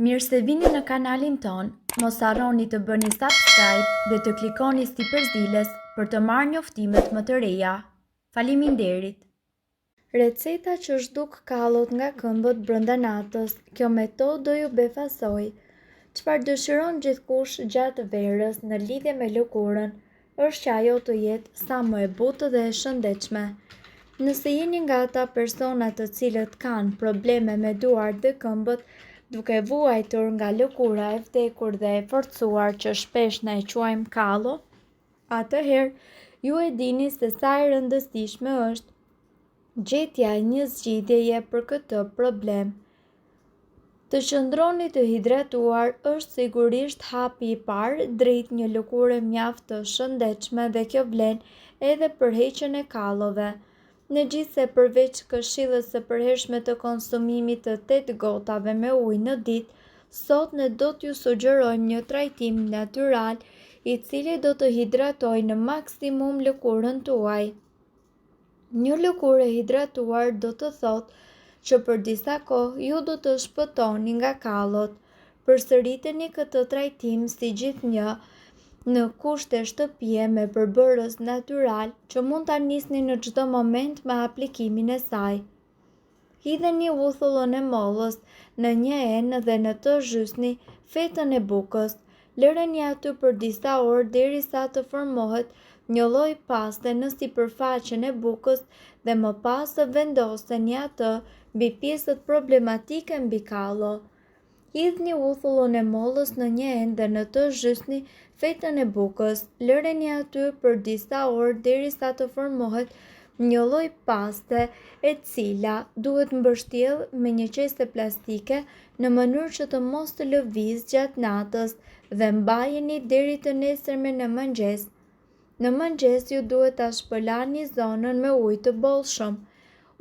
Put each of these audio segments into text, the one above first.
Mirë se vini në kanalin ton, mos harroni të bëni subscribe dhe të klikoni si përzdiles për të marrë njoftimet më të reja. Faleminderit! Receta që zhduk kallot nga këmbët brenda natës. Kjo metodë do ju befasoj çfarë dëshiron gjithkush gjatë verës në lidhje me lëkurën, është që ajo të jetë sa më e butë dhe e shëndetshme. Nëse jeni nga ata persona të cilët kanë probleme me duart dhe këmbët, duke vuajtur nga lëkura e vdekur dhe e forcuar që shpesh na e quajmë kallo, atëherë ju e dini se sa e rëndësishme është gjetja e një zgjidhjeje për këtë problem. Të qëndroni të hidratuar është sigurisht hapi i parë drejt një lëkure mjaft të shëndetshme dhe kjo vlen edhe për heqjen e kallove. Megjithse përveç këshillës së përhershme të konsumimit të 8 gotave me ujë në ditë, sot ne do t'ju sugjerojmë një trajtim natyral i cili do të hidratojë në maksimum lëkurën tuaj. Një lëkurë e hidratuar do të thotë që për disa kohë ju do të shpëtoni nga kallot. Përsëriteni këtë trajtim si gjithnjë në kushte shtëpie me përbërës natyral që mund ta nisni në çdo moment me aplikimin e saj. Hidheni uthullën e mollës në një enë dhe në të zhysni fetën e bukës. Lëreni aty për disa orë derisa të formohet një lloj paste në sipërfaqen e bukës dhe më pas të vendoseni atë mbi pjesët problematike mbi kallo. Hidhni uthullën e mollës në një enë dhe në të zhysni fetën e bukës. Lëreni aty për disa orë derisa të formohet një lloj paste e cila duhet mbështjellë me një qese plastike në mënyrë që të mos të lëvizë gjatë natës dhe mbajeni deri të nesërmen në mëngjes. Në mëngjes ju duhet ta shpëlani zonën me ujë të bollshëm.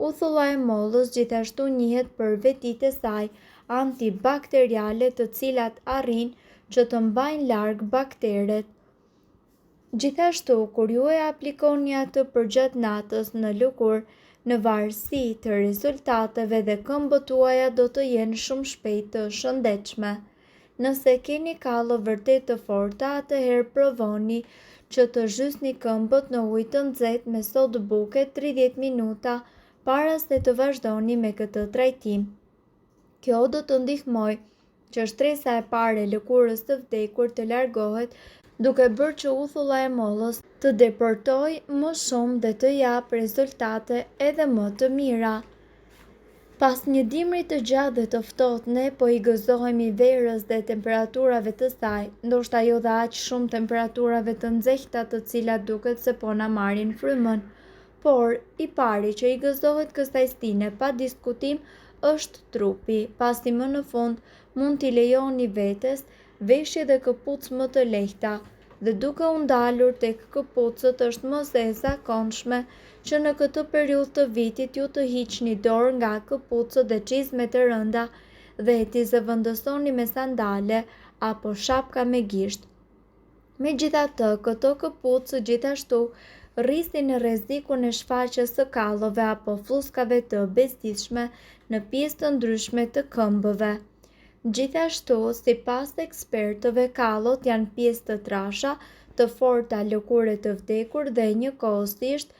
Uthulla e mollës gjithashtu njihet për vetitë e saj antibakteriale të cilat arrin që të mbajnë larg bakteret. Gjithashtu, kur ju e aplikoni atë përgjatë natës në lëkurë, në varësi të rezultateve dhe këmbët tuaja do të jenë shumë shpejt të shëndetshme. Nëse keni kallo vërtet të forta, atëherë provoni që të zhysni këmbët në ujë të nxehtë me sodë buke 30 minuta para se të vazhdoni me këtë trajtim. Kjo do të ndihmojë që shtresa e parë e lëkurës së vdekur të largohet, duke bërë që uthulla e mollës të deportojë më shumë dhe të japë rezultate edhe më të mira. Pas një dimri të gjatë dhe të ftohtë, ne po i gëzohemi verës dhe temperaturave të saj, ndoshta jo dhe aq shumë temperaturave të nxehta të cilat duket se po na marrin frymën, por i pari që i gëzohet kësaj stine pa diskutim është trupi, pasi më në fund mund t'i lejoni vetes veshje dhe këpucë më të lehta, dhe duke u ndalur tek këpucët është mos e zakonshme që në këtë periudhë të vitit ju të hiqni dorë nga këpucët dhe çizmet e rënda dhe t'i zëvendësoni me sandale apo shapka me gisht. Megjithatë, këto këpucë gjithashtu rrisin rrezikun e shfaqjes së kallove apo fllluskave të bezdishme në pjesë të ndryshme të këmbëve. Gjithashtu, sipas ekspertëve, kallot janë pjesë të trasha, të forta lëkure të vdekur dhe njëkohësisht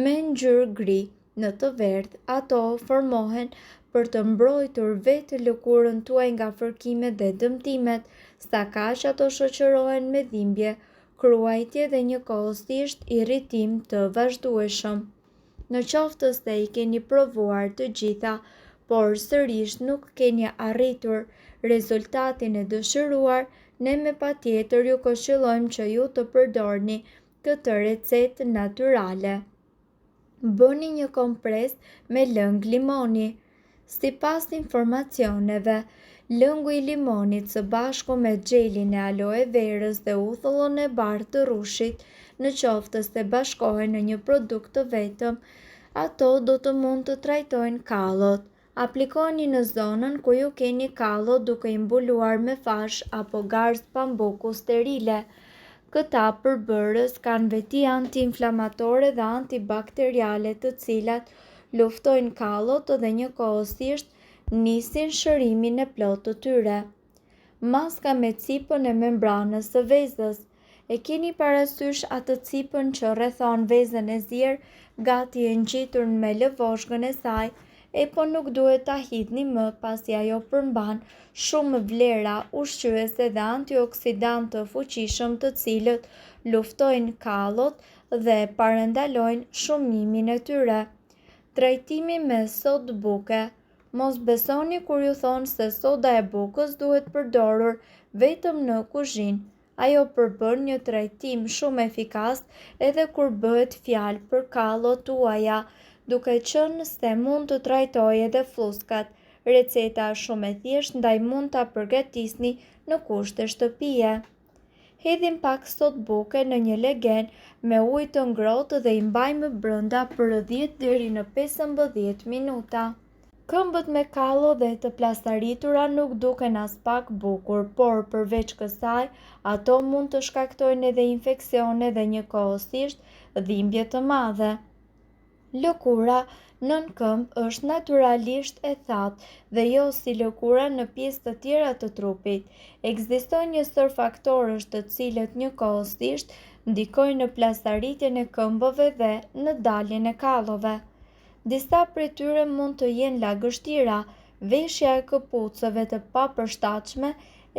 me ngjyrë gri. Në të verdhë, ato formohen për të mbrojtur vetë lëkurën tuaj nga fërkimet dhe dëmtimet, sa kaq ato shoqërohen me dhimbje, kruajtje dhe njëkohësisht irritim të vazhdueshëm. Në qoftë se i keni provuar të gjitha, por sërish nuk keni arritur rezultatin e dëshiruar, ne me patjetër ju këshillojmë që ju të përdorni këtë recetë natyrale. Bëni një kompres me lëng limoni. Sipas informacioneve, lëngu i limonit së bashku me xhelin e aloe verës dhe uthullën e bardhë të rrushit, në qoftë se bashkohen në një produkt të vetëm, ato do të mund të trajtojnë kallot. Aplikoni në zonën ku ju keni kallo duke i mbuluar me fash apo garzë pambuku sterile. Këta përbërës kanë veti antiinflamatore dhe antibakteriale të cilat luftojnë kallot dhe njëkohësisht nisin shërimin e plotë të tyre. maska me cipën e membranës së vezës. E keni parasysh atë cipën që rrethon vezën e zier, gati e ngjitur me lëvoshkën e saj, po nuk duhet ta hidhni më pasi ajo përmban shumë vlera ushqyese dhe antioksidantë të fuqishëm të cilët luftojnë kallot dhe parandalojnë shumimin e tyre. Trajtimi me sodë buke. Mos besoni kur ju thonë se soda e bukës duhet përdorur vetëm në kuzhinë. Ajo përbën një trajtim shumë efikas edhe kur bëhet fjalë për kallot tuaja, duke qenë se mund të trajtojë edhe flloskat. Receta është shumë e thjeshtë, ndaj mund ta përgatisni në kushte shtëpie. Hedhim pak sodë buke në një legen me ujë të ngrohtë dhe i mbajmë brenda për 10 deri në 15 minuta. Këmbët me kallo dhe të plastaritura nuk duken as pak bukur, por përveç kësaj, ato mund të shkaktojnë edhe infeksione dhe njëkohësisht dhimbje të madhe. Lëkura nën këmbë është natyralisht e thatë dhe jo si lëkura në pjesë të tjera të trupit. Ekzistojnë një sër faktorësh të cilët njëkohësisht ndikojnë në plastaritjen e këmbëve dhe në daljen e kallove. Disa prej tyre mund të jenë lagështira, veshja e këpucëve të papërshtatshme,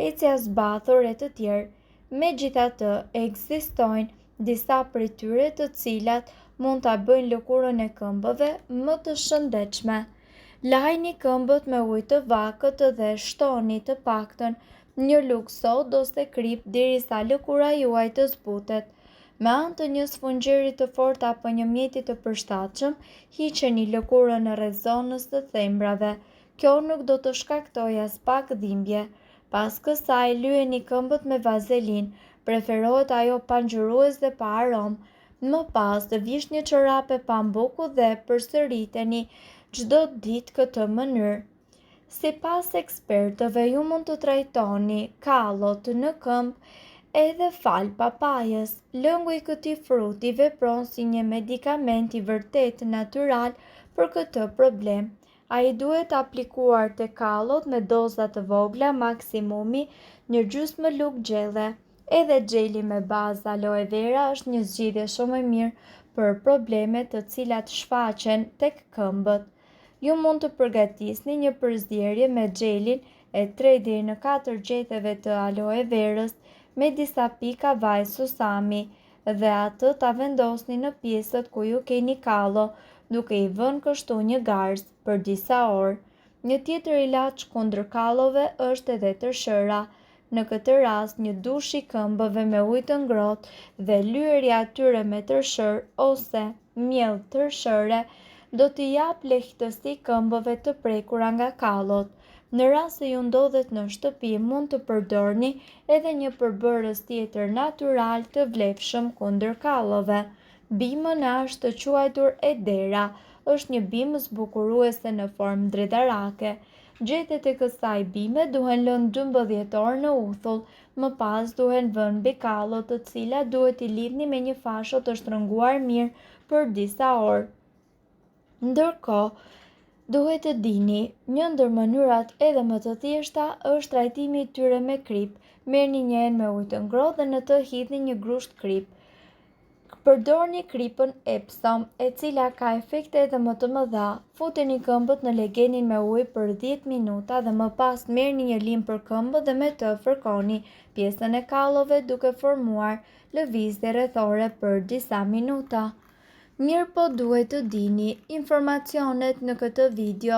ecja zbathur e të tjerë. Megjithatë, ekzistojnë disa prej tyre të cilat mund ta bëjnë lëkurën e këmbëve më të shëndetshme. Lajni këmbët me ujë të vakët dhe shtoni të paktën një lugë sodë ose krip derisa lëkura juaj të zbutet. Me anë të një sfungjeri të fortë apo një mjeti të përshtatshëm, hiqeni lëkurën rreth zonës së thembrave. Kjo nuk do të shkaktojë as pak dhimbje. Pas kësaj lyeni këmbët me vazelinë, preferohet ajo pa ngjyrues dhe pa aromë. Më pas vishni çorape pambuku dhe përsëriteni çdo ditë këtë mënyrë. Sipas ekspertëve, ju mund të trajtoni kallot në këmbë edhe fal papajës. Lëngu i këtij fruti vepron si një medikament i vërtet natyral për këtë problem. Ai duhet aplikuar te kallot me doza të vogla, maksimumi një gjysmë lugë gjelle. Edhe xheli me bazë aloe vera është një zgjidhje shumë e mirë për problemet të cilat shfaqen tek këmbët. Ju mund të përgatisni një përzierje me xhelin e 3 deri në 4 gjethe të aloe verës me disa pika vaj susami dhe atë ta vendosni në pjesët ku ju keni kallo, duke i vënë kështu një garzë për disa orë. Një tjetër ilaç kundër kallove është edhe tërshëra. Në këtë rast, një dush i këmbëve me ujë të ngrohtë dhe lyerja atyre me tërshërë ose miell tërshëre do t'i jap lehtësi këmbëve të prekura nga kallot. Në rast se ju ndodhet në shtëpi, mund të përdorni edhe një përbërës tjetër natyral të vlefshëm kundër kallove. Bimën është të quajtur edera, është një bimë zbukuruese në formë dritarake. Gjethet e kësaj bime duhen lënë 12 orë në uthull, më pas duhen vënë mbi kallot, të cilat duhet i lidhni me një fashë të shtrënguar mirë për disa orë. Ndërkohë, duhet të dini, një ndër mënyrat edhe më të thjeshta është trajtimi i tyre me krip. Merrni një enë me ujë të ngrohtë dhe në të hidhni një grusht krip. Përdorni kripën Epsom, e cila ka efekte edhe më të mëdha. Futeni këmbët në legenin me ujë për 10 minuta dhe më pas merrni një lim për këmbë dhe me të fërkoni pjesën e kallove duke formuar lëvizje rrethore për disa minuta. Mirë po duhet të dini, informacionet në këtë video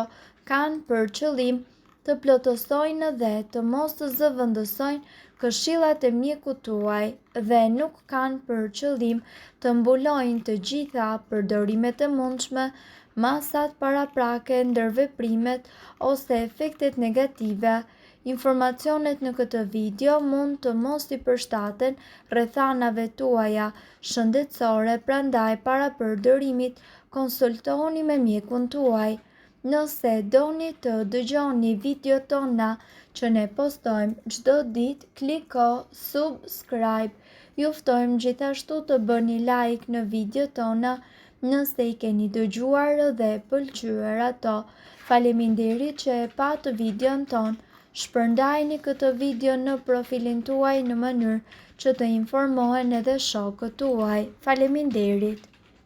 kanë për qëllim të plotësojnë dhe të mos të zëvendësojnë këshillat e mjekut tuaj dhe nuk kanë për qëllim të mbulojnë të gjitha përdorimet e mundshme, masat paraprake, ndërveprimet ose efektet negative. Informacionet në këtë video mund të mos i përshtaten rrethanave tuaja shëndetësore, prandaj para përdorimit konsultohuni me mjekun tuaj. Nëse doni të dëgjoni videot tona që ne postojmë çdo ditë, kliko subscribe. Ju ftojmë gjithashtu të bëni like në videot tona nëse i keni dëgjuar dhe pëlqyer ato. Faleminderit që e pat videon ton. Shpërndajni këtë video në profilin tuaj në mënyrë që të informohen edhe shokët tuaj. Faleminderit!